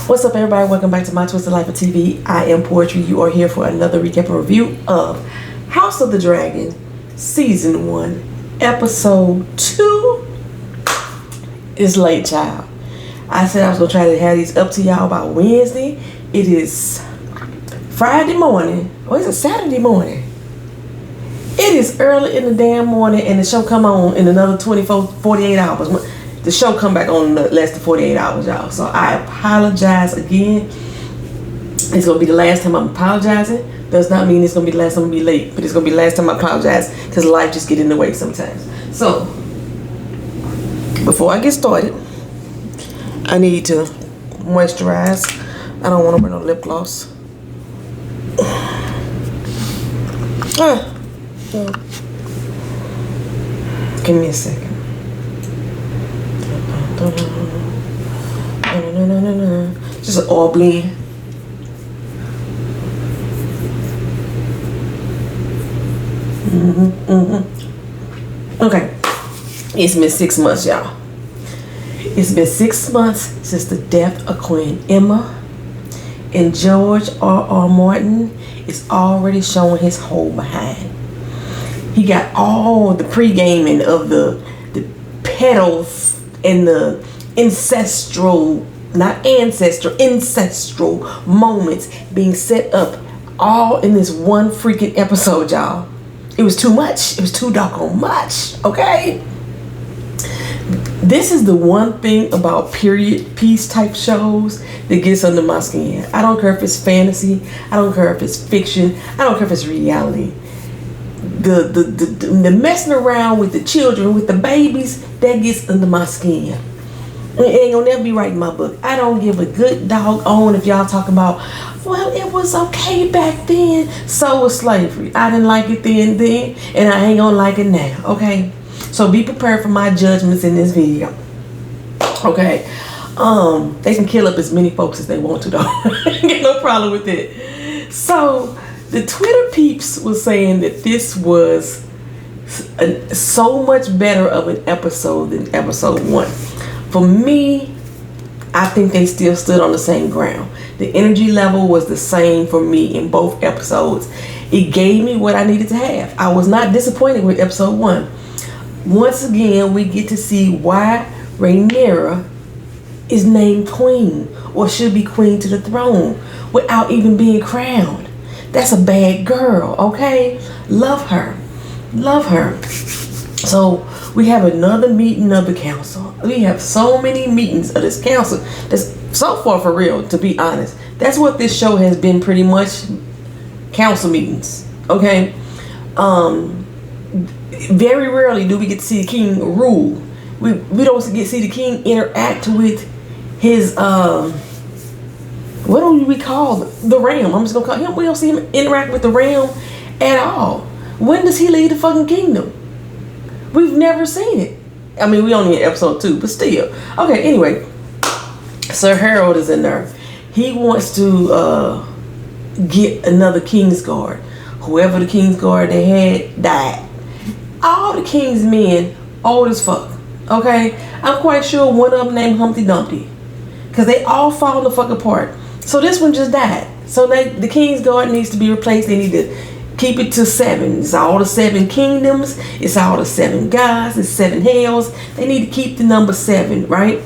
What's up, everybody? Welcome back to My Twisted Life of TV. I am Poetry. You are here for another recap and review of House of the Dragon, Season 1, Episode 2. It's late, child. I said I was going to try to have these up to y'all by Wednesday. It is Friday morning. Or is it Saturday morning? It is early in the damn morning, and the show come on in another 48 hours. The show come back on less than 48 hours, y'all. So I apologize again. It's going to be the last time I'm apologizing. Does not mean it's going to be the last time I'm going to be late. But it's going to be the last time I apologize because life just get in the way sometimes. So, before I get started, I need to moisturize. I don't want to wear no lip gloss. Give me a second. Just an oil blend. Okay. It's been 6 months, y'all. It's been 6 months since the death of Queen Emma, and George R.R. Martin is already showing his whole behind. He got all the pre-gaming of the petals and the ancestral moments being set up all in this one freaking episode, y'all. It was too much. It was too doggone much, okay? This is the one thing about period piece type shows that gets under my skin. I don't care if it's fantasy. I don't care if it's fiction. I don't care if it's reality. The messing around with the children, with the babies, that gets under my skin. It ain't gonna never be right in my book. I don't give a good dog on if y'all talking about, well, it was okay back then. So was slavery. I didn't like it then, and I ain't gonna like it now. Okay, so be prepared for my judgments in this video. Okay, they can kill up as many folks as they want to, though. Get no problem with it. So the Twitter peeps was saying that this was so much better of an episode than episode 1. For me, I think they still stood on the same ground. The energy level was the same for me in both episodes. It gave me what I needed to have. I was not disappointed with episode 1. Once again, we get to see why Rhaenyra is named queen, or should be queen to the throne, without even being crowned. That's a bad girl, okay? Love her. Love her. So we have another meeting of the council. We have so many meetings of this council. That's so far, for real, to be honest. That's what this show has been, pretty much. Council meetings, okay? Very rarely do we get to see the king rule. We don't get to see the king interact with his what do we call the ram? I'm just gonna call him. We don't see him interact with the ram at all. When does he leave the fucking kingdom? We've never seen it. I mean, we only in episode 2, but still. Okay, anyway. Sir Harold is in there. He wants to get another Kingsguard. Whoever the Kingsguard they had died. All the king's men old as fuck. Okay? I'm quite sure one of them named Humpty Dumpty. Because they all fall the fuck apart. So this one just died. So the Kingsguard needs to be replaced. They need to keep it to 7. It's all the 7 kingdoms. It's all the 7 gods. It's 7 hells. They need to keep the number 7, right?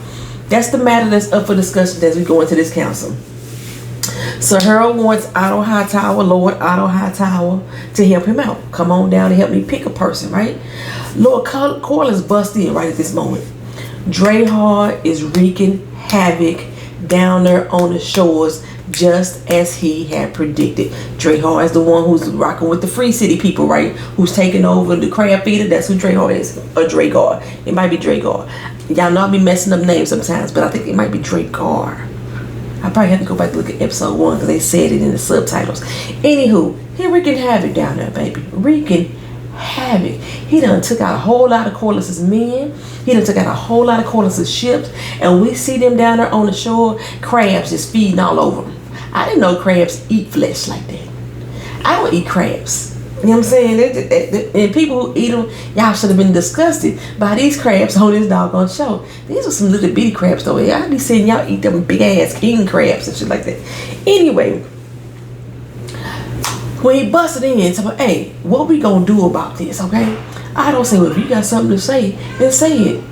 That's the matter that's up for discussion as we go into this council. So Harold wants Otto Hightower, Lord Otto Hightower, to help him out. Come on down and help me pick a person, right? Lord Corlys busts in right at this moment. Drahar is wreaking havoc down there on the shores, just as he had predicted. Drahar is the one who's rocking with the Free City people, right? Who's taking over the crab feeder. That's who Drahar is. Or Dragar. It might be Dragar. Y'all know I be messing up names sometimes, but I think it might be Dragar. I probably have to go back and look at episode 1 because they said it in the subtitles. Anywho, he wreaking havoc down there, baby. Wreaking havoc. He done took out a whole lot of Corlys's men. He done took out a whole lot of Corlys's ships. And we see them down there on the shore, crabs just feeding all over them. I didn't know crabs eat flesh like that. I don't eat crabs. You know what I'm saying? And people who eat them, y'all should have been disgusted by these crabs on this doggone show. These are some little bitty crabs though. I be seeing y'all eat them big ass king crabs and shit like that. Anyway, when he busted in, so hey, what we gonna do about this, okay? I don't say, well, if you got something to say, then say it.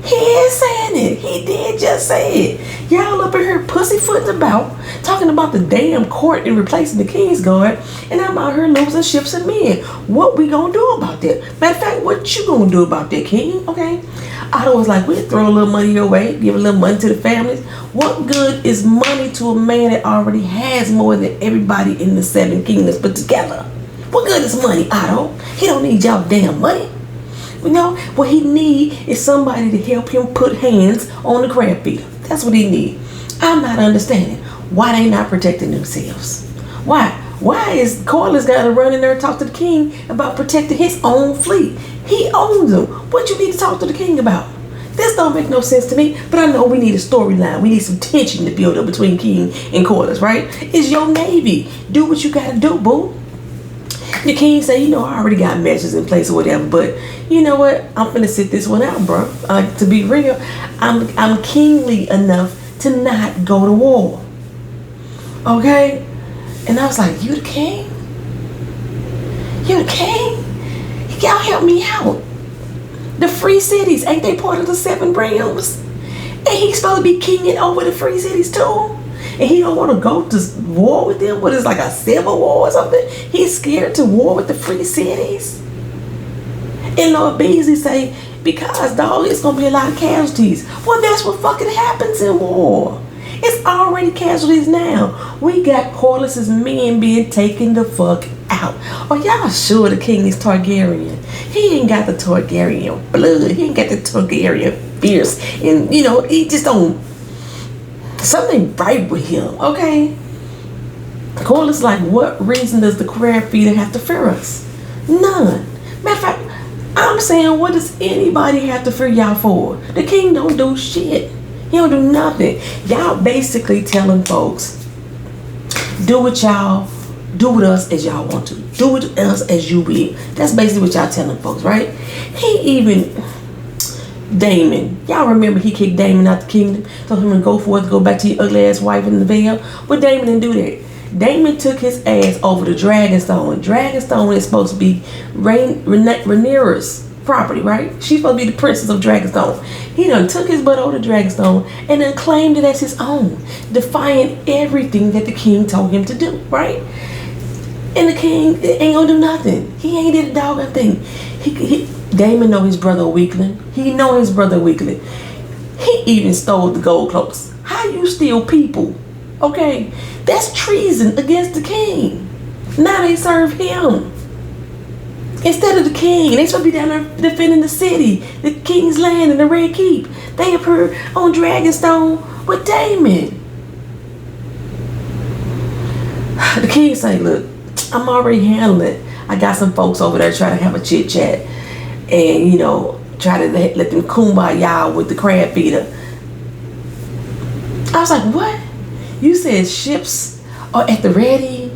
He is saying it. He did just say it. Y'all up in here pussyfooting about, talking about the damn court and replacing the King's Guard, and I'm out here losing ships and men. What we gonna do about that? Matter of fact, what you gonna do about that, King? Okay? Otto was like, we'll throw a little money your way, give a little money to the families. What good is money to a man that already has more than everybody in the 7 kingdoms put together? What good is money, Otto? He don't need y'all damn money. You know, what he need is somebody to help him put hands on the crab feeder. That's what he need. I'm not understanding why they not protecting themselves. Why? Why is Corlys got to run in there and talk to the king about protecting his own fleet? He owns them. What you need to talk to the king about? This don't make no sense to me, but I know we need a storyline. We need some tension to build up between King and Corlys, right? It's your navy. Do what you got to do, boo. The king say, you know, I already got measures in place or whatever, but you know what? I'm finna sit this one out, bro. To be real, I'm kingly enough to not go to war. Okay? And I was like, you the king? You the king? Y'all help me out. The free cities, ain't they part of the 7 realms? And he's supposed to be kinging over the free cities too? And he don't want to go to war with them? What is like a civil war or something? He's scared to war with the free cities. And Lord Beasley say, because dog, it's going to be a lot of casualties. Well, that's what fucking happens in war. It's already casualties now. We got Corlys's men being taken the fuck out. Are y'all sure the king is Targaryen? He ain't got the Targaryen blood. He ain't got the Targaryen fierce. And, you know, he just don't... Something right with him, okay? Corlys like, what reason does the crab feeder have to fear us? None. Matter of fact, I'm saying, what does anybody have to fear y'all for? The king don't do shit. He don't do nothing. Y'all basically telling folks, do with us as y'all want to. Do with us as you will. That's basically what y'all telling folks, right? He even... Daemon. Y'all remember he kicked Daemon out the kingdom, told him to go forth, go back to your ugly ass wife in the veil. But Daemon didn't do that. Daemon took his ass over to Dragonstone. Dragonstone is supposed to be Rhaenyra's property, right? She's supposed to be the princess of Dragonstone. He done took his butt over to Dragonstone and then claimed it as his own, defying everything that the king told him to do, right? And the king ain't gonna do nothing. He ain't did a doggone thing. Daemon know his brother weakling. He know his brother weakling. He even stole the gold cloaks. How you steal people? Okay, that's treason against the king. Now they serve him instead of the king. They supposed to be down there defending the city, the king's land, and the Red Keep. They appear on Dragonstone with Daemon. The king say, look, I'm already handling it. I got some folks over there trying to have a chit chat. And, you know, try to let them kumbaya with the crab feeder. I was like, what? You said ships are at the ready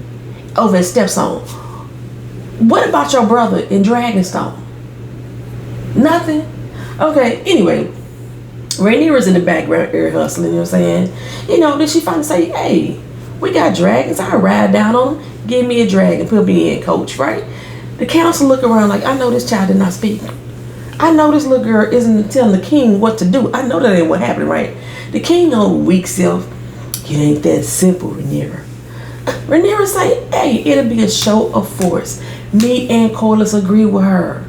over at Stepstone. What about your brother in Dragonstone? Nothing? Okay, anyway. Rhaenyra's in the background ear hustling, you know what I'm saying? You know, then she finally say, hey, we got dragons. I'll ride down on them. Give me a dragon. Put me in, coach, right? The council look around like, I know this child did not speak. I know this little girl isn't telling the king what to do. I know that ain't what happened, right? The king on weak self, it ain't that simple, Rhaenyra. Rhaenyra say, hey, it'll be a show of force. Me and Corlys agree with her.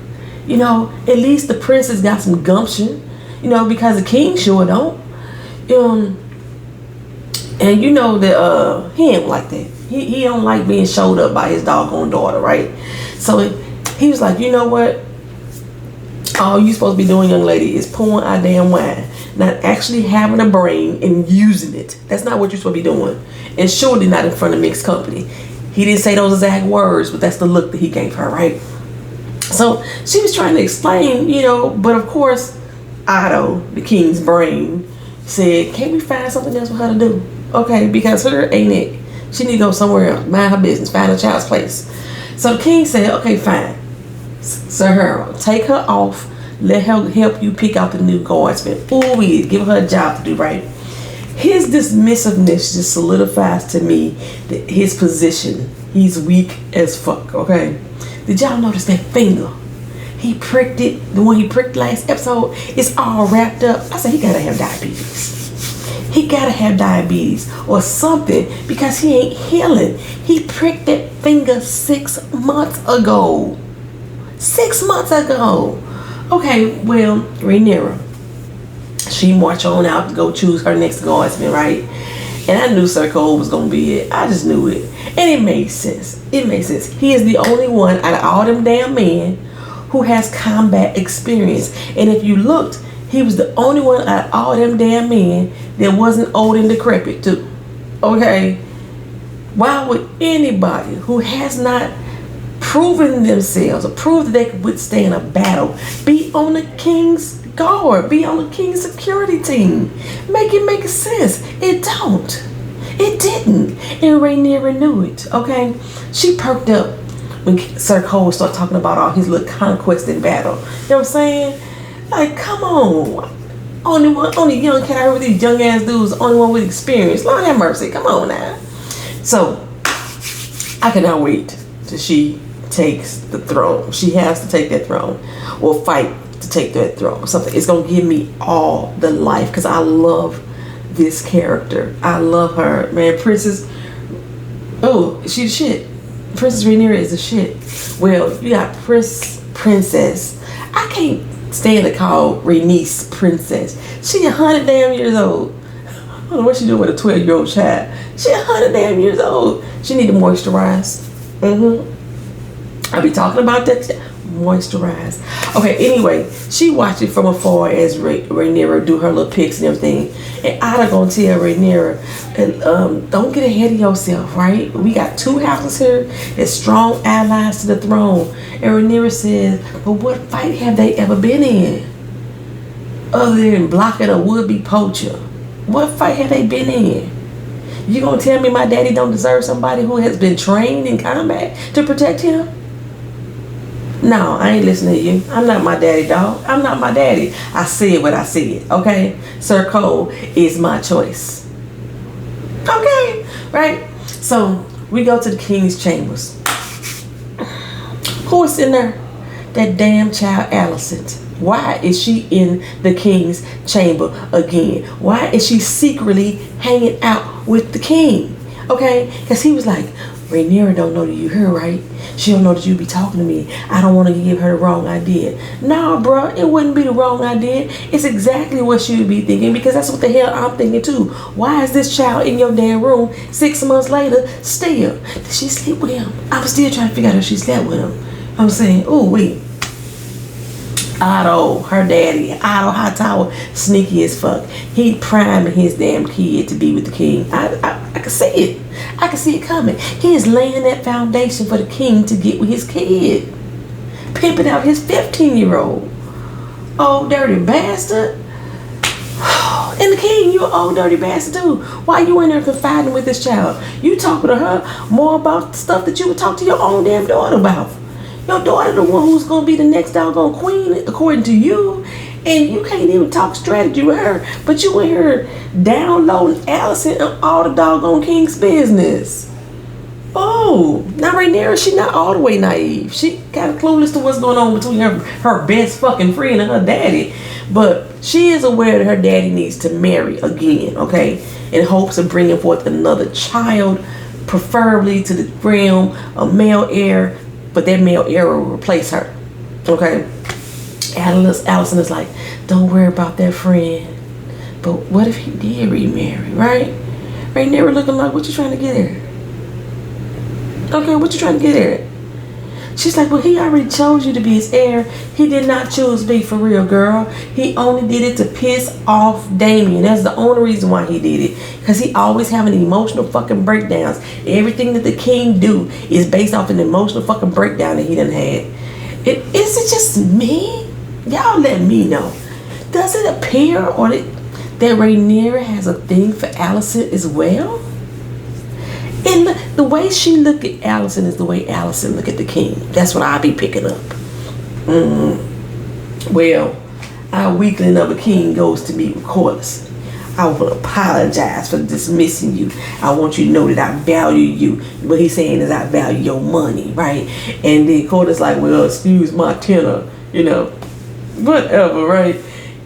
You know, at least the princess got some gumption. You know, because the king sure don't. And you know that he ain't like that. He don't like being showed up by his doggone daughter, right? So he was like, you know what? All you supposed to be doing, young lady, is pouring our damn wine. Not actually having a brain and using it. That's not what you're supposed to be doing. And surely not in front of mixed company. He didn't say those exact words, but that's the look that he gave her, right? So she was trying to explain, you know, but of course, Otto, the king's brain, said, can't we find something else for her to do? Okay, because her ain't it. She need to go somewhere else, mind her business, find a child's place. So the king said, okay, fine. Sir Harold, take her off. Let her help you pick out the new guardsman. Ooh, give her a job to do, right? His dismissiveness just solidifies to me that his position. He's weak as fuck, okay? Did y'all notice that finger? He pricked it, the one he pricked last episode, it's all wrapped up. I said, he gotta have diabetes. He gotta have diabetes or something because he ain't healing. He pricked that finger 6 months ago. 6 months ago. Okay, well, Rhaenyra, she marched on out to go choose her next guardsman, right? And I knew Sir Cole was gonna be it. I just knew it. And it made sense. It made sense. He is the only one out of all them damn men who has combat experience. And if you looked, he was the only one out of all them damn men that wasn't old and decrepit too. Okay? Why would anybody who has not proven themselves or proved that they could withstand a battle be on the king's guard, be on the king's security team? Make it make sense. It don't. It didn't. And Rhaenyra knew it. Okay? She perked up when Sir Cole started talking about all his little conquest in battle. You know what I'm saying? Like, come on. Only young cat with these young ass dudes, only one with experience. Lord have mercy. Come on now. So, I cannot wait till she takes the throne. She has to take that throne. Or fight to take that throne. Something. It's going to give me all the life because I love this character. I love her. Man, Princess. Oh, she's shit. Princess Rhaenyra is a shit. Well, you got Princess. I can't stand to call Rhaenys Princess. She 100 damn years old. I don't know what she doing with a 12-year-old child. She 100 damn years old. She need to moisturize. I'll be talking about that. Moisturize. Okay, anyway, she watched it from afar as Rhaenyra do her little pics and everything. And Ada gonna tell Rhaenyra, don't get ahead of yourself, right? We got 2 houses here that's strong allies to the throne. And Rhaenyra says, but what fight have they ever been in? Other than blocking a would-be poacher. What fight have they been in? You gonna tell me my daddy don't deserve somebody who has been trained in combat to protect him? No, I ain't listening to you. I'm not my daddy, dog. I'm not my daddy. I said what I said, okay? Sir Cole is my choice. Okay, right? So, we go to the king's chambers. Who is in there? That damn child, Alicent. Why is she in the king's chamber again? Why is she secretly hanging out with the king? Okay? Because he was like, Rhaenyra don't know that you here, right? She don't know that you be talking to me. I don't want to give her the wrong idea. Nah, bro, it wouldn't be the wrong idea. It's exactly what she would be thinking because that's what the hell I'm thinking too. Why is this child in your damn room 6 months later still? Did she sleep with him? I'm still trying to figure out if she slept with him. I'm saying, oh, wait. Otto, her daddy, Otto Hightower, sneaky as fuck. He priming his damn kid to be with the king. I can see it. I can see it coming. He is laying that foundation for the king to get with his kid. Pimping out his 15-year-old. Old dirty bastard. And the king, you an old dirty bastard too. Why you in there confiding with this child? You talking to her more about the stuff that you would talk to your own damn daughter about. Your daughter the one who's going to be the next doggone queen, according to you. And you can't even talk strategy with her. But you in here downloading Alicent and all the doggone king's business. Oh, now Rhaenyra, she not all the way naive. She kind of clueless to what's going on between her best fucking friend and her daddy. But she is aware that her daddy needs to marry again, okay? In hopes of bringing forth another child, preferably to the realm, a male heir. But that male heir will replace her. Okay? Alicent is like, don't worry about that friend. But what if he did remarry, right? Rhaenyra looking like, what you trying to get at? Okay, what you trying to get at? She's like, well, he already chose you to be his heir. He did not choose me, for real, girl. He only did it to piss off Damien. That's the only reason why he did it. Because he always having emotional fucking breakdowns. Everything that the king do is based off an emotional fucking breakdown that he done had. Is it just me? Y'all let me know. Does it appear that Rhaenyra has a thing for Alicent as well? And the way she look at Allison is the way Allison look at the king. That's what I be picking up. Well, our weakling of a king goes to meet with Corlys. I will apologize for dismissing you. I want you to know that I value you. What he's saying is I value your money, right? And then Corlys like, well, excuse my tenor, you know, whatever, right?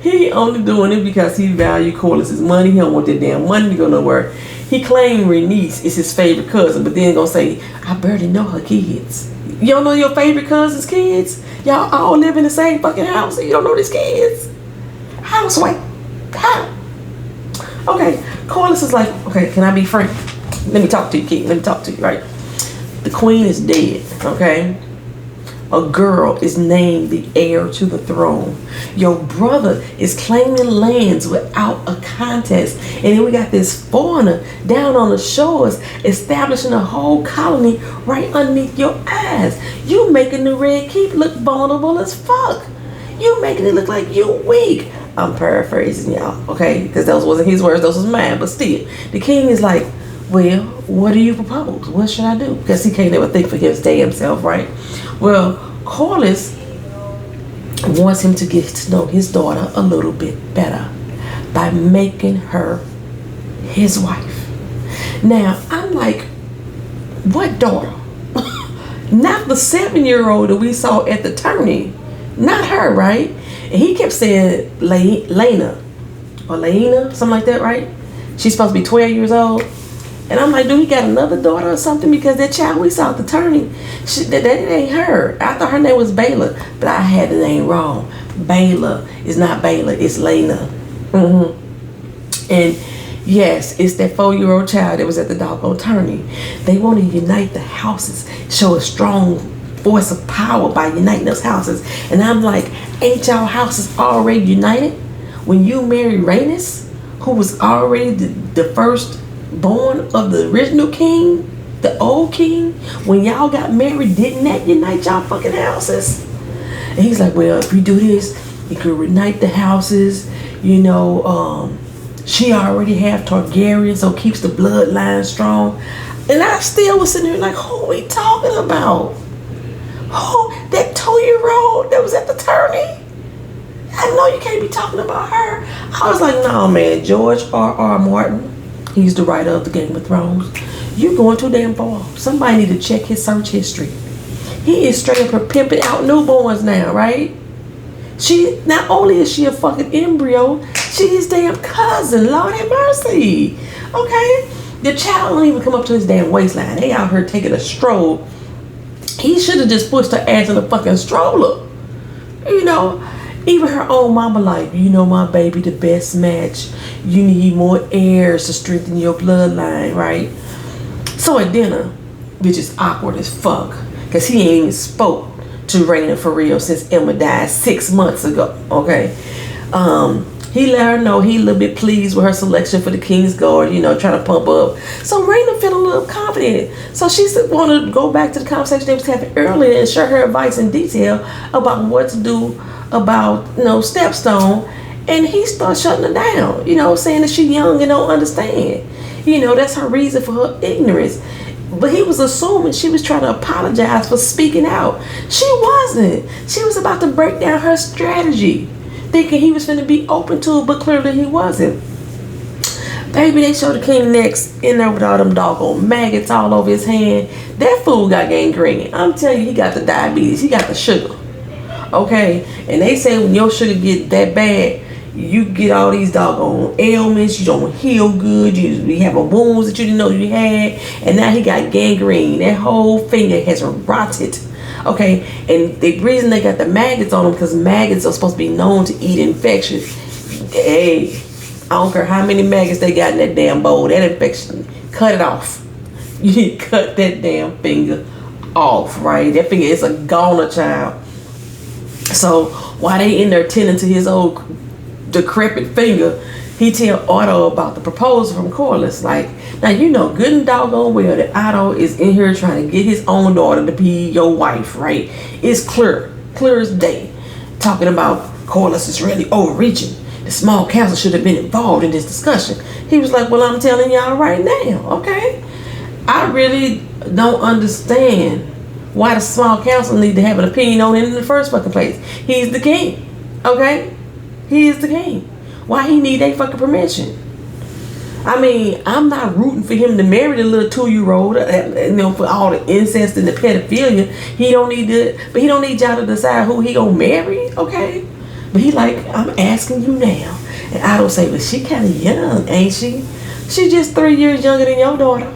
He only doing it because he value Corlys' money. He don't want that damn money to go nowhere. He claimed Rhaenys is his favorite cousin, but then gonna say, I barely know her kids. You don't know your favorite cousin's kids? Y'all all live in the same fucking house and you don't know these kids? Houseway. How? Okay, Corlys is like, okay, can I be frank? Let me talk to you, King. Let me talk to you, right? The queen is dead, okay? A girl is named the heir to the throne. Your brother is claiming lands without a contest. And then we got this foreigner down on the shores establishing a whole colony right underneath your eyes. You making the Red Keep look vulnerable as fuck. You making it look like you weak. I'm paraphrasing y'all, okay? Because those wasn't his words, those was mine. But still, the king is like, well, what do you propose? What should I do? Because he can't ever think for his damn self, right? Well, Corlys wants him to get to know his daughter a little bit better by making her his wife. Now, I'm like, what daughter? Not the 7-year-old that we saw at the tourney. Not her, right? And he kept saying Laena or Laena, something like that, right? She's supposed to be 12 years old. And I'm like, do he got another daughter or something? Because that child we saw at the tourney, that ain't her. I thought her name was Baela, but I had the name wrong. Baela is not Baela, it's Laena. And yes, it's that 4-year-old child that was at the doggone tourney. They want to unite the houses, show a strong force of power by uniting those houses. And I'm like, ain't y'all houses already united? When you married Rhaenys, who was already the first born of the original king, the old king, when y'all got married, didn't that unite y'all fucking houses? And he's like, well, if we do this, you could unite the houses, you know. She already have Targaryen, so keeps the bloodline strong. And I still was sitting there like, who are we talking about? Oh, that 2-year-old that was at the tourney? I know you can't be talking about her. I was like, no, man, George R.R. Martin, he's the writer of the Game of Thrones. You going too damn far. Somebody need to check his search history. He is straight up pimping out newborns now, right? She, not only is she a fucking embryo, she his damn cousin. Lord have mercy. Okay? The child don't even come up to his damn waistline. They out here taking a stroll. He should have just pushed her ass in a fucking stroller. You know, even her own mama like, you know, my baby, the best match. You need more heirs to strengthen your bloodline, right? So at dinner, which is awkward as fuck, because he ain't even spoke to Rhaena for real since Emma died 6 months ago, okay? He let her know he a little bit pleased with her selection for the King's Guard, you know, trying to pump up. So Rhaena feel a little confident. So she want to go back to the conversation they was having earlier and share her advice in detail about what to do about, you know, Stepstone. And he started shutting her down, you know, saying that she young and don't understand. You know, that's her reason for her ignorance. But he was assuming she was trying to apologize for speaking out. She wasn't. She was about to break down her strategy, thinking he was going to be open to it, but clearly he wasn't. Baby, they showed the king next in there with all them doggone maggots all over his hand. That fool got gangrene. I'm telling you, he got the diabetes. He got the sugar. Okay? And they say when your sugar get that bad, you get all these doggone ailments. You don't heal good. You have wounds that you didn't know you had. And now he got gangrene. That whole finger has rotted. Okay, and the reason they got the maggots on them because maggots are supposed to be known to eat infection. Hey, I don't care how many maggots they got in that damn bowl. That infection, cut it off. You need to cut that damn finger off, right? That finger is a goner, child. So while they in there tending to his old decrepit finger, he tell Otto about the proposal from Corlys. Like, now you know good and doggone well that Otto is in here trying to get his own daughter to be your wife, right? It's clear as day. Talking about Corlys is really overreaching. The small council should have been involved in this discussion. He was like, well, I'm telling y'all right now, okay? I really don't understand why the small council need to have an opinion on him in the first fucking place. He's the king, okay? He is the king. Why he need their fucking permission? I mean, I'm not rooting for him to marry the little 2-year-old, for all the incest and the pedophilia. He don't need to, but he don't need y'all to decide who he gonna marry, okay? But he like, I'm asking you now. And I don't say, but she kind of young, ain't she? She just 3 years younger than your daughter.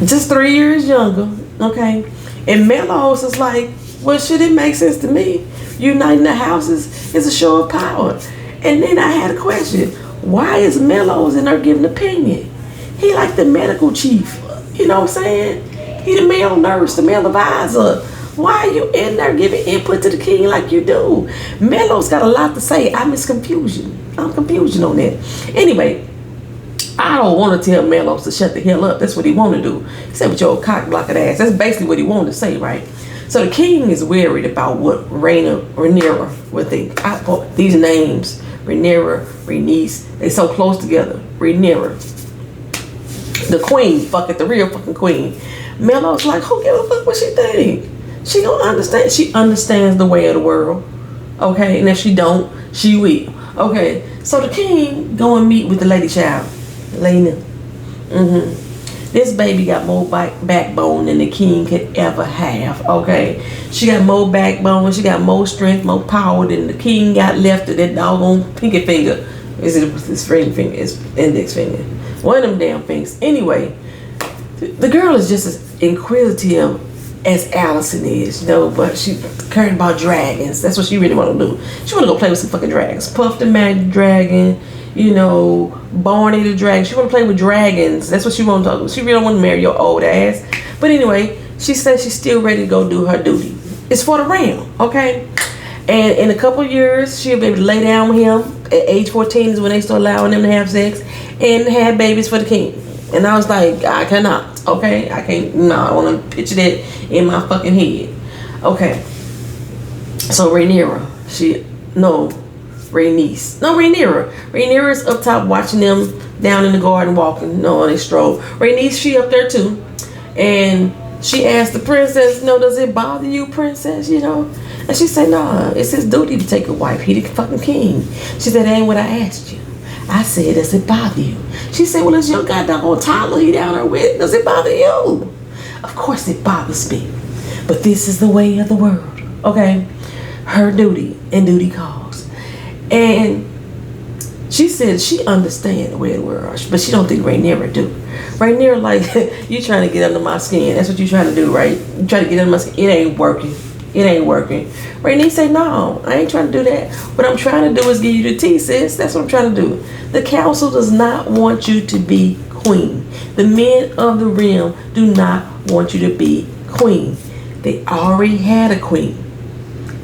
Just 3 years younger, okay? And Mellows is like, well, shit, it makes sense to me. Uniting the houses is a show of power. And then I had a question. Why is Mellows in there giving opinion? He like the medical chief. You know what I'm saying? He the male nurse, the male advisor. Why are you in there giving input to the king like you do? Mellows got a lot to say. I'm confusion on that. Anyway, I don't want to tell Mellows to shut the hell up. That's what he want to do. Except with your cock blocking ass. That's basically what he wanted to say, right? So the king is worried about what Rhaenyra would think. These names, Rhaenyra, Rhaenys, they so close together. Rhaenyra, the queen, the real fucking queen. Mellows like, who give a fuck what she think? She don't understand. She understands the way of the world, okay? And if she don't, she will. Okay, so the king go and meet with the lady child, Laena. This baby got more backbone than the king could ever have, okay? She got more backbone, she got more strength, more power than the king got left of that doggone pinky finger. Is it his ring finger, his index finger? One of them damn things. Anyway, the girl is just as inquisitive as Alicent is, you know, but she caring about dragons. That's what she really want to do. She want to go play with some fucking dragons. Puff the Magic Dragon, you know, Barney the Dragon. She want to play with dragons. That's what she want to talk about. She really don't want to marry your old ass. But anyway, she says she's still ready to go do her duty. It's for the realm, okay? And in a couple of years, she'll be able to lay down with him. At age 14 is when they start allowing them to have sex and have babies for the king. And I was like, I cannot, okay? I can't, no, I want to picture that in my fucking head. Okay. So Rhaenyra, Rhaenyra's up top watching them down in the garden walking, on a stroll. Rhaenys, she up there too. And she asked the princess, does it bother you, princess, And she said, nah, it's his duty to take a wife. He the fucking king. She said, that ain't what I asked you. I said, does it bother you? She said, well, it's your goddamn toddler he down there with. Does it bother you? Of course it bothers me. But this is the way of the world, okay? Her duty and duty calls. And she said she understands the way of the world, but she don't think Rhaenyra do. Rhaenyra like, you trying to get under my skin. That's what you trying to do, right? You trying to get under my skin. It ain't working. It ain't working. Rhaenys say, no, I ain't trying to do that. What I'm trying to do is give you the tea, sis. That's what I'm trying to do. The council does not want you to be queen. The men of the realm do not want you to be queen. They already had a queen.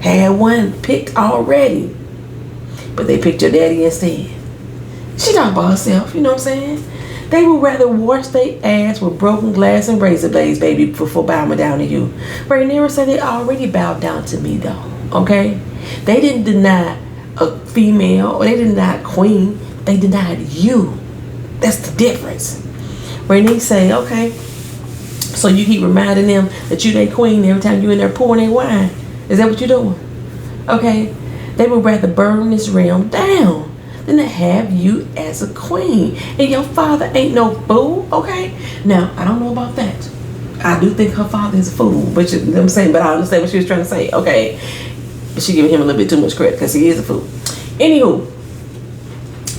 Had one picked already. But they picked your daddy instead. She not by herself, you know what I'm saying? They would rather wash their ass with broken glass and razor blades, baby, before bowing down to you. Rhaenyra said they already bowed down to me, though, okay? They didn't deny a female, or they didn't deny a queen. They denied you. That's the difference. Rhaenys say, okay, so you keep reminding them that you their queen every time you in there pouring their wine. Is that what you're doing? Okay? They would rather burn this realm down than to have you as a queen. And your father ain't no fool, okay? Now, I don't know about that. I do think her father is a fool, but you know what I'm saying, but I understand what she was trying to say, okay? But she giving him a little bit too much credit because he is a fool. Anywho,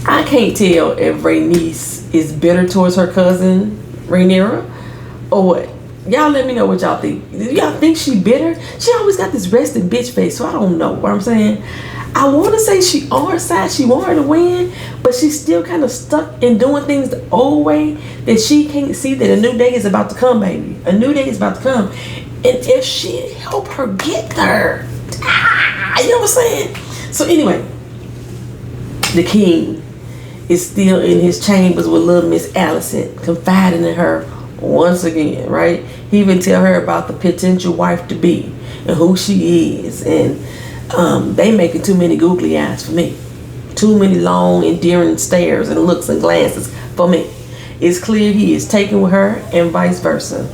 I can't tell if Rhaenys is bitter towards her cousin, Rhaenyra, or what. Y'all let me know what y'all think. Do y'all think she bitter? She always got this resting bitch face, so I don't know what I'm saying. I want to say she on her side, she want her to win, but she's still kind of stuck in doing things the old way that she can't see that a new day is about to come, baby. A new day is about to come. And if she help her get there, you know what I'm saying? So anyway, the king is still in his chambers with little Miss Alicent, confiding in her once again, right? He even tell her about the potential wife to be and who she is, and they making too many googly eyes for me. Too many long, endearing stares and looks and glances for me. it's clear he is taken with her and vice versa.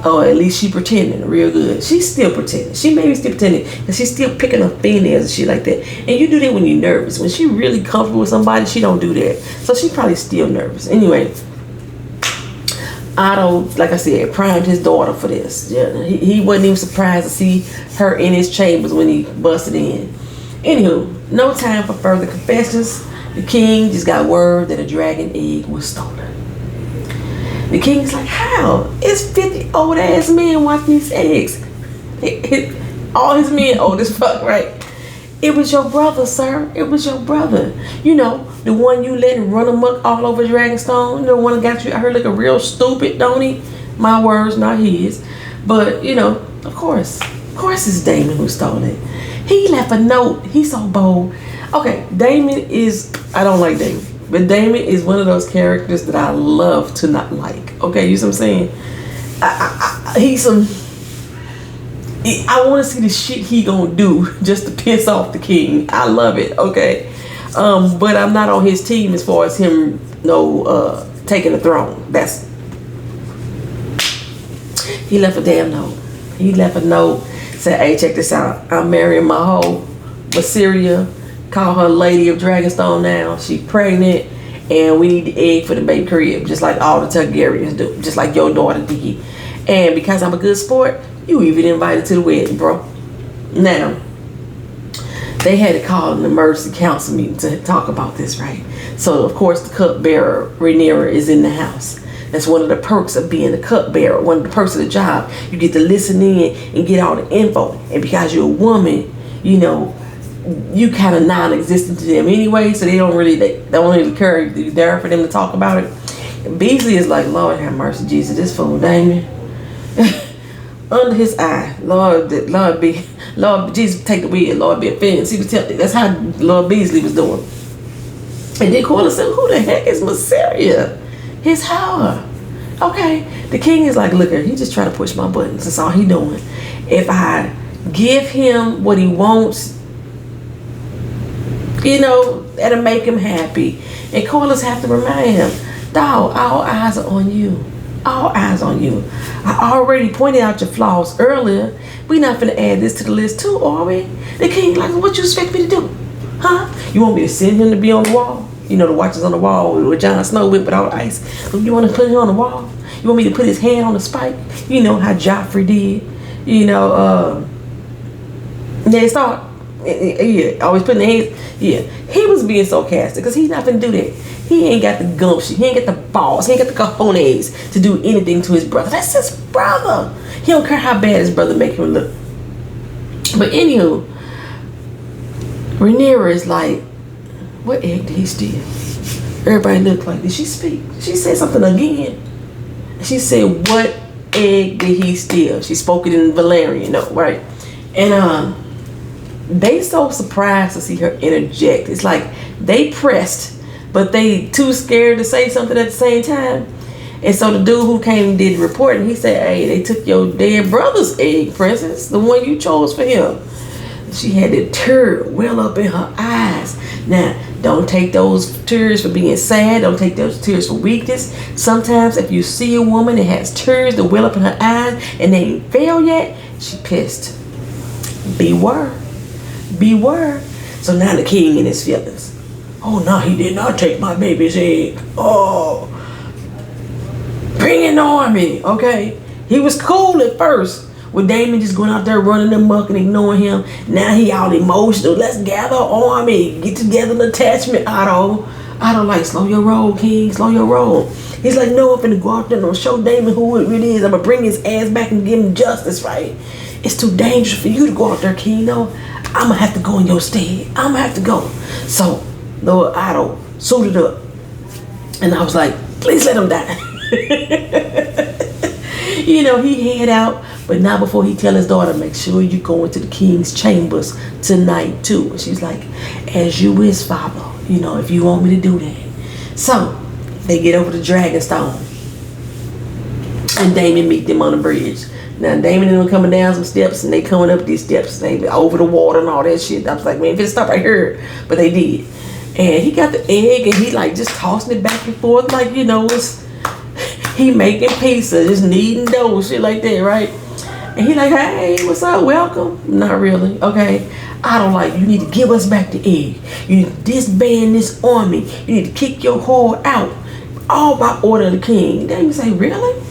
Or at least she pretending real good. She's still pretending. She may be still pretending because she's still picking up fingernails and shit like that. And you do that when you're nervous. When she really comfortable with somebody, she don't do that. So she's probably still nervous. Anyway, Otto, like I said, primed his daughter for this. Yeah, he wasn't even surprised to see her in his chambers when he busted in. Anywho, no time for further confessions. The king just got word that a dragon egg was stolen. The king's like, how? It's 50 old ass men watching these eggs. All his men old as fuck, right? It was your brother, sir. It was your brother. You know, the one you let run amok all over Dragonstone. The one that got you, I heard, looking real stupid, don't he? My words, not his. But, you know, of course it's Daemon who stole it. He left a note. He's so bold. Okay, Daemon is, I don't like Daemon. But Daemon is one of those characters that I love to not like. Okay, you see what I'm saying? I want to see the shit he gonna do just to piss off the king. I love it. Okay, but I'm not on his team as far as him, taking the throne. He left a damn note. He left a note. Said, "Hey, check this out. I'm marrying my hoe, Mysaria. Call her Lady of Dragonstone now. She's pregnant, and we need the egg for the baby crib, just like all the Targaryens do, just like your daughter did. And because I'm a good sport, you even invited to the wedding, bro." Now, they had to call an emergency council meeting to talk about this, right? So, of course, the cupbearer, Rhaenyra, is in the house. That's one of the perks of being a cupbearer. One of the perks of the job. You get to listen in and get all the info. And because you're a woman, you kind of non-existent to them anyway, so they don't really care if you're there for them to talk about it. And Beasley is like, Lord have mercy, Jesus, this fool Daemon. Under his eye, Lord Jesus, take the wheel, Lord be offended. See, that's how Lord Beasley was doing. And then Corlys said, who the heck is Mysaria? His how? Okay, the king is like, look here, he just trying to push my buttons. That's all he doing. If I give him what he wants, that'll make him happy. And Corlys have to remind him, dog, all eyes are on you. All eyes on you. I already pointed out your flaws earlier. We not finna add this to the list too, are we? The king like, what you expect me to do? Huh? You want me to send him to be on the wall? The watchers on the wall with Jon Snow with all the ice. You want to put him on the wall? You want me to put his hand on the spike? You know how Joffrey did. Ned Stark. Yeah, always putting the hands. Yeah, he was being sarcastic because he's not gonna do that. He ain't got the gumption. He ain't got the balls. He ain't got the cojones to do anything to his brother. That's his brother. He don't care how bad his brother make him look. But anywho, Rhaenyra is like, what egg did he steal? Everybody looked like, did she speak? She said something again. She said, what egg did he steal? She spoke it in Valyrian, right? And they so surprised to see her interject. It's like they pressed, but they too scared to say something at the same time. And so the dude who came and did the reporting, he said, hey, they took your dead brother's egg, princess, the one you chose for him. She had the tear well up in her eyes. Now, don't take those tears for being sad. Don't take those tears for weakness. Sometimes if you see a woman that has tears that well up in her eyes and they ain't failed yet, she pissed. Beware. Beware. So now the king in his feelings. Oh no, he did not take my baby's egg. Oh. Bring in the army. Okay. He was cool at first. With Daemon just going out there running amok and ignoring him. Now he all emotional. Let's gather an army. Get together an attachment, Otto. Otto like, slow your roll, king. Slow your roll. He's like, no, I'm finna go out there and show Daemon who it really is. I'm gonna bring his ass back and give him justice, right? It's too dangerous for you to go out there, king. No, I'm gonna have to go in your stead. I'm gonna have to go. So, Lord Otto suited up. And I was like, please let him die. He head out. But not before he tell his daughter, make sure you go into the king's chambers tonight too. And she's like, as you wish, father, if you want me to do that. So they get over to Dragonstone. And Daemon meet them on the bridge. Now Daemon and them coming down some steps and they coming up these steps. They over the water and all that shit. I was like, man, if it stop right here. But they did. And he got the egg and he like just tossing it back and forth like, He making pizza, just kneading dough, shit like that, right? And he like, hey, what's up? Welcome. Not really. Okay. I don't like you. Need to give us back the egg. You need to disband this army. You need to kick your whore out. All by order of the king. Then you say, really?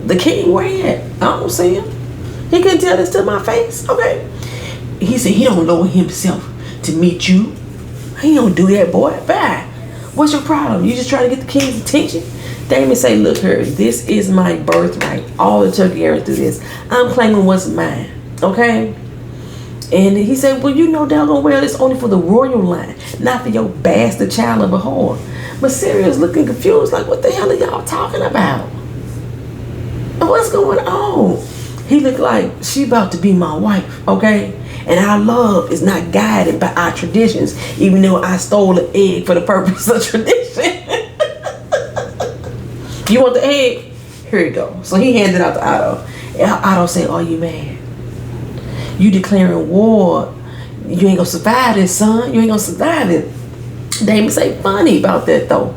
The king where he at? I don't see him. He couldn't tell this to my face. Okay. He said he don't lower himself to meet you. He don't do that, boy. Bye. What's your problem? You just trying to get the king's attention? Damon say, look here, this is my birthright. All the Chucky era through this. I'm claiming what's mine. Okay? And he said, well, you know doggone well it's only for the royal line, not for your bastard child of a whore. But Sirius looking confused, like, what the hell are y'all talking about? What's going on? He looked like she about to be my wife, okay? And our love is not guided by our traditions, even though I stole an egg for the purpose of tradition. You want the egg? Here you go. So he handed out to Otto. And Otto said, are you mad? You declaring war. You ain't gonna survive this, son. You ain't gonna survive it. Damon say, funny about that, though.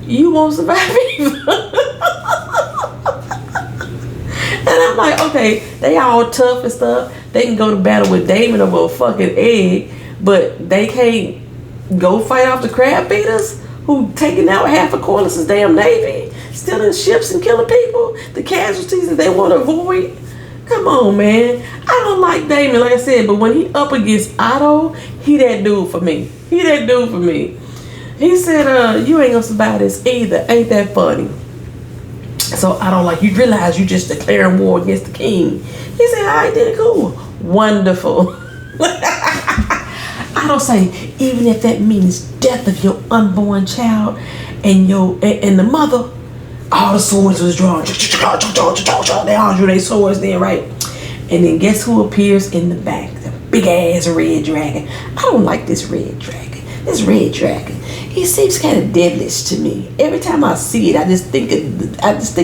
You won't survive either. And I'm like, okay, they all tough and stuff. They can go to battle with Damon over a fucking egg, but they can't go fight off the crab beaters who taking out half of Corliss's damn navy, stealing ships and killing people, the casualties that they want to avoid. Come on, man. I don't like Damon, like I said, but when he up against Otto, he that dude for me. He that dude for me. He said, you ain't gonna survive this either. Ain't that funny? So I don't like, you realize you just declaring war against the king. He said, all right, then cool. Wonderful. I don't say, even if that means death of your unborn child and the mother, all the swords was drawn. They all drew their swords then, right? And then guess who appears in the back? The big ass red dragon. I don't like this red dragon. This red dragon, he seems kind of devilish to me. Every time I see it, I just think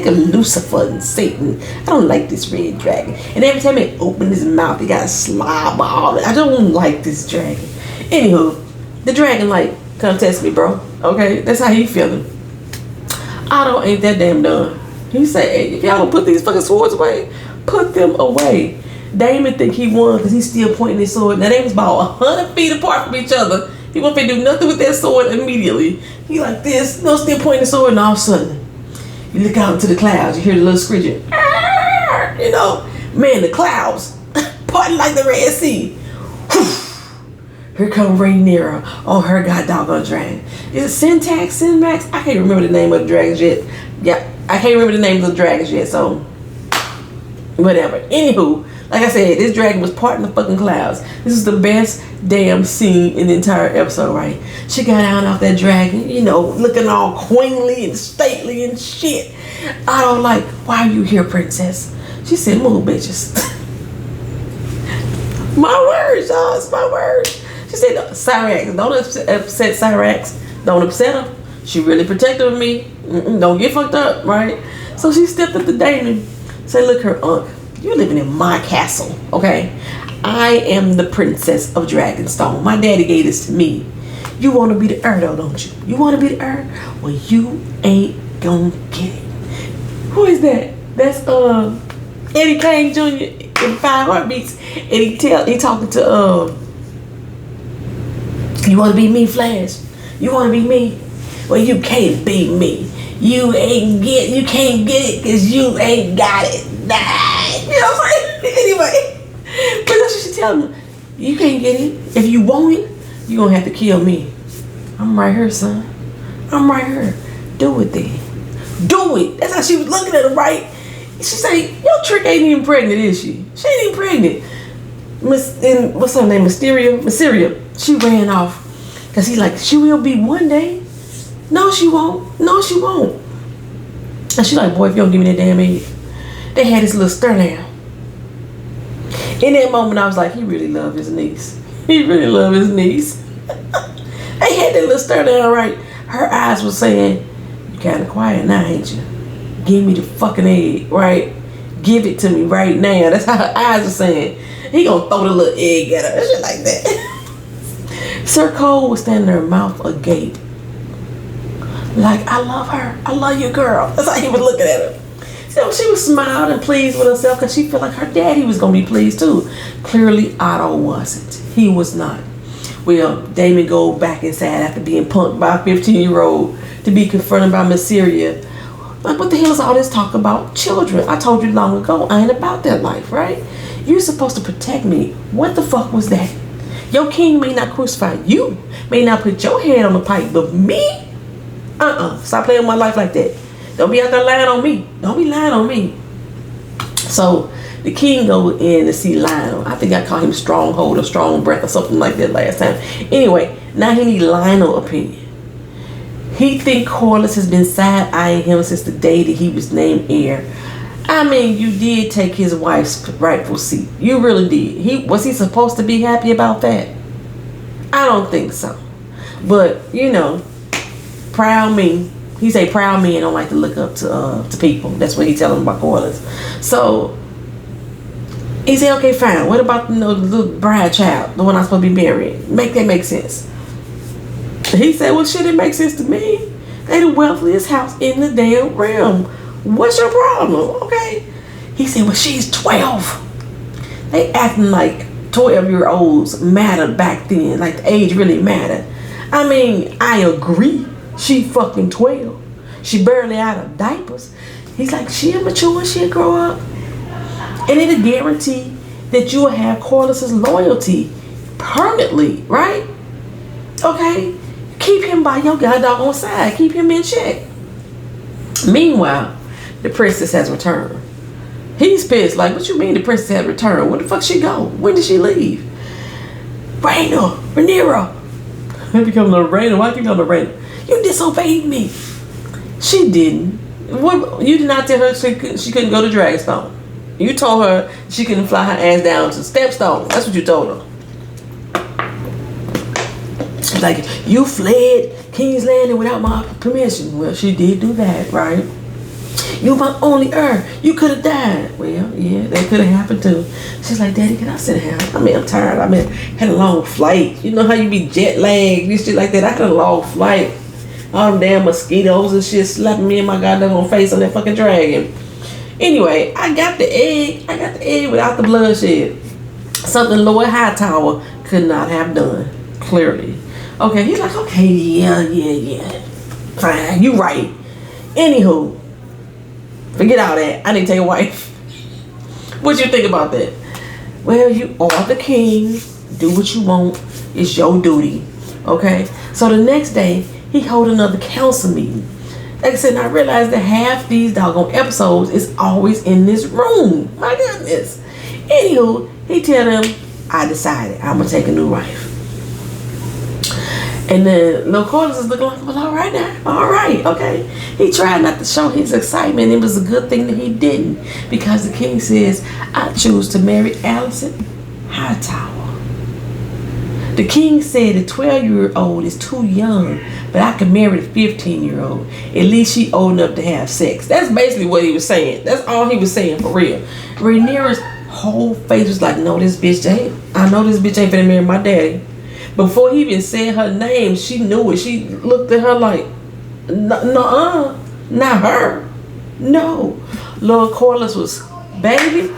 of Lucifer and Satan. I don't like this red dragon. And every time he opens his mouth, he got a slob all. I don't like this dragon. Anywho, the dragon like, come test me, bro. Okay, that's how he feeling. Otto ain't that damn done. He said, hey, if y'all don't put these fucking swords away, put them away. Damon think he won because he's still pointing his sword. Now they was about 100 feet apart from each other. He won't do nothing with that sword immediately. He like this, no, still pointing the sword, and all of a sudden, you look out into the clouds, you hear the little screeching. You know, man, the clouds, parting like the Red Sea. Here come Rhaenyra on her god doggone dragon. Is it Syntax, Synmax? I can't remember the name of the dragons yet. Yeah, I can't remember the name of the dragons yet, so whatever. Anywho, like I said, this dragon was parting the fucking clouds. This is the best damn scene in the entire episode, right? She got out off that dragon, you know, looking all queenly and stately and shit. I don't like, why are you here, princess? She said, move, bitches. My words, y'all, it's my words. She said, Syrax, don't upset Syrax. Don't upset her. She really protective of me. Don't get fucked up, right? So she stepped up to Damon. Say, look here, Unc. You're living in my castle, okay? I am the princess of Dragonstone. My daddy gave this to me. You want to be the heir, though, don't you? You want to be the heir? Well, you ain't gonna get it. Who is that? That's Eddie Kane Jr. in 5 Heartbeats, and he talking to you want to be me, Flash? You want to be me? Well, you can't be me. You can't get it because you ain't got it. Nah. You know what I'm saying? Anyway, but that's what she tell me. You can't get it. If you want it, you gonna have to kill me. I'm right here, son. I'm right here. Do it then. Do it. That's how she was looking at him, right? She say, your trick ain't even pregnant, is she? She ain't even pregnant. What's her name? Mysteria. She ran off. Because he like, she will be one day. No, she won't. No, she won't. And she like, boy, if you don't give me that damn egg. They had this little stir down. In that moment, I was like, he really loved his niece. He really loved his niece. They had that little stir down, right? Her eyes were saying, you kind of quiet now, ain't you? Give me the fucking egg, right? Give it to me right now. That's how her eyes are saying. He gonna throw the little egg at her. Shit like that. Sir Cole was standing there, mouth agape, Like, I love her. I love you, girl. That's how he was looking at her. So she was smiling and pleased with herself because she felt like her daddy was going to be pleased too. Clearly, Otto wasn't. He was not. Well, Damon go back inside after being punked by a 15-year-old to be confronted by Miss Syria. Like, what the hell is all this talk about children? I told you long ago, I ain't about that life, right? You're supposed to protect me. What the fuck was that? Your king may not crucify you, may not put your head on the pike, but me? Stop playing with my life like that. Don't be out there lying on me. Don't be lying on me. So the king go in to see Lionel. I think I called him Stronghold or Strong Breath or something like that last time. Anyway, now he need Lionel's opinion. He think Corliss has been side-eyeing him since the day that he was named heir. I mean, you did take his wife's rightful seat. You really did. Was he supposed to be happy about that? I don't think so. But, you know, proud me. He say proud men don't like to look up to people. That's what he telling about Corliss. So he said, okay, fine. What about the little bride child, the one I'm supposed to be married? Make that make sense. He said, well, shit, it makes sense to me. They the wealthiest house in the damn realm. What's your problem? Okay. He said, well, she's 12. They acting like 12-year-olds mattered back then. Like the age really mattered. I mean, I agree. She fucking 12. She barely out of diapers. He's like, she'll mature, she'll grow up. And it'll guarantee that you will have Corliss's loyalty permanently, right? Okay? Keep him by your goddamn side. Keep him in check. Meanwhile, the princess has returned. He's pissed. Like, what you mean the princess has returned? Where the fuck she go? When did she leave? Rhaenyra. I become Lorraine. Why you call Lorraine? You disobeyed me. She didn't. What? You did not tell her she couldn't go to Dragonstone. You told her she couldn't fly her ass down to Stepstone. That's what you told her. Like, you fled King's Landing without my permission. Well, she did do that, right? You're my only heir. You could have died. Well, yeah, that could have happened too. She's like, Daddy, can I sit down? I mean, I'm tired. I mean, had a long flight. You know how you be jet lagged and shit like that? I had a long flight. All them damn mosquitoes and shit slapping me in my goddamn face on that fucking dragon. Anyway, I got the egg. I got the egg without the bloodshed. Something Lord Hightower could not have done. Clearly. Okay, he's like, okay, yeah. Fine, you right. Anywho, forget all that. I need to take a wife. What you think about that? Well, you are the king. Do what you want. It's your duty. Okay? So the next day, he hold another council meeting. Like I said, I realized that half these doggone episodes is always in this room. My goodness. Anywho, he tell them, I decided I'm going to take a new wife. And then Lil Corliss is looking like, well, all right now. All right, okay. He tried not to show his excitement. It was a good thing that he didn't. Because the king says, I choose to marry Alicent Hightower. The king said the 12-year-old is too young, but I could marry the 15-year-old. At least she old enough to have sex. That's basically what he was saying. That's all he was saying for real. Rhaenyra's whole face was like, no, this bitch ain't. I know this bitch ain't finna marry my daddy. Before he even said her name, she knew it. She looked at her like, no, not her. No. Lord Corliss was, baby,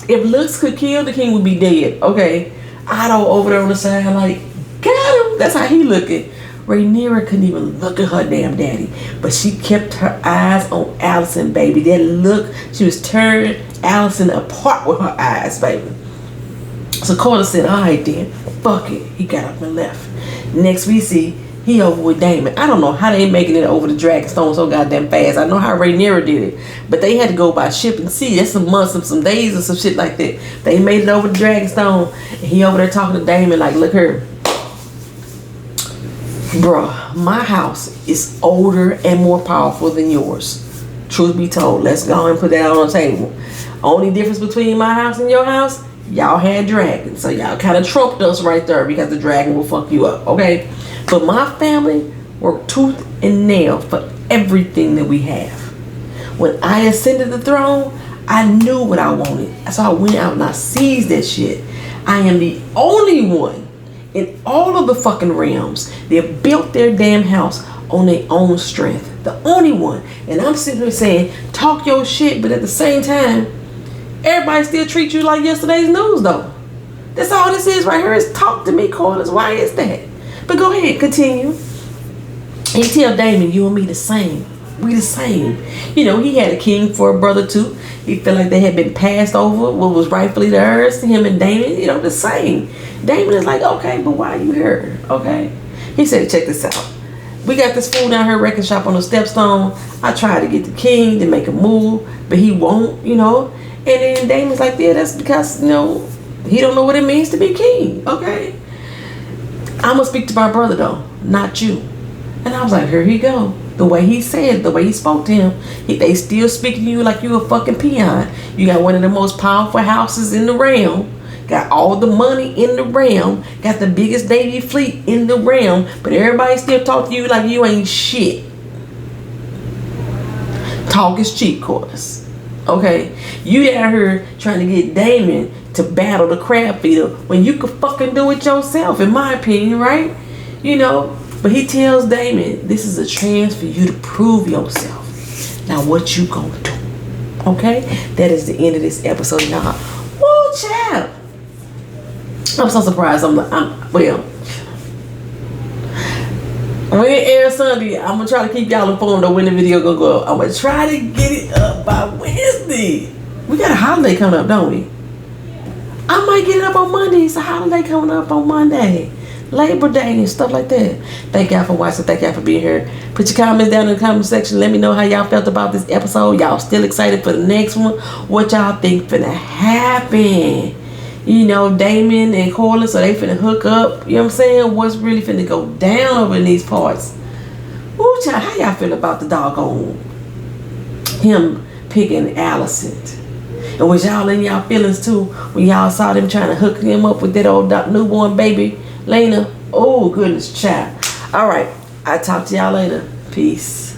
if looks could kill, the king would be dead. Okay. Otto over there on the side like, got him. That's how he looking. Rhaenyra couldn't even look at her damn daddy. But she kept her eyes on Alicent, baby. That look, she was tearing Alicent apart with her eyes, baby. So Corliss said, all right then, fuck it. He got up and left. Next we see, he over with Damon. I don't know how they making it over the Dragonstone so goddamn fast. I know how Rhaenyra did it. But they had to go by ship and sea. That's some months, some days or some shit like that. They made it over the Dragonstone. And he over there talking to Damon like, look here. Bruh, my house is older and more powerful than yours. Truth be told. Let's go and put that on the table. Only difference between my house and your house, y'all had dragons, so y'all kind of trumped us right there because the dragon will fuck you up, okay? But my family worked tooth and nail for everything that we have. When I ascended the throne, I knew what I wanted. So I went out and I seized that shit. I am the only one in all of the fucking realms that built their damn house on their own strength. The only one. And I'm sitting here saying, talk your shit, but at the same time, everybody still treat you like yesterday's news, though. That's all this is right here, is talk to me, Corliss. Why is that? But go ahead, continue. He tell Damon, you and me the same. We the same. You know, he had a king for a brother too. He felt like they had been passed over what was rightfully theirs. Him and Damon, you know, the same. Damon is like, okay, but why are you here? Okay. He said, check this out. We got this fool down here wrecking shop on the stepstone. I tried to get the king to make a move, but he won't, you know. And then Damon's like, yeah, that's because, you know, he don't know what it means to be king. Okay. I'm going to speak to my brother, though, not you. And I was like, here he go. The way he said, the way he spoke to him, they still speaking to you like you a fucking peon. You got one of the most powerful houses in the realm. Got all the money in the realm. Got the biggest Navy fleet in the realm. But everybody still talk to you like you ain't shit. Talk is cheap, Corliss. Okay? You down here trying to get Damon to battle the crab feeder when you could fucking do it yourself, in my opinion, right? You know? But he tells Damon, this is a chance for you to prove yourself. Now what you gonna do? Okay? That is the end of this episode, y'all. Woo, child. I'm so surprised. Well, when it airs Sunday, I'm gonna try to keep y'all informed of when the video gonna go up. I'm gonna try to get it up by Wednesday. We got a holiday coming up, don't we? I might get it up on Monday. It's a holiday coming up on Monday. Labor Day and stuff like that. Thank y'all for watching. Thank y'all for being here. Put your comments down in the comment section. Let me know how y'all felt about this episode. Y'all still excited for the next one? What y'all think finna happen? You know, Damon and Corliss, so they finna hook up. You know what I'm saying? What's really finna go down over in these parts? Ooh, child, how y'all feel about the doggone him picking Allison? And was y'all in y'all feelings too when y'all saw them trying to hook him up with that old newborn baby, Lena? Oh, goodness, child. All right. I'll talk to y'all later. Peace.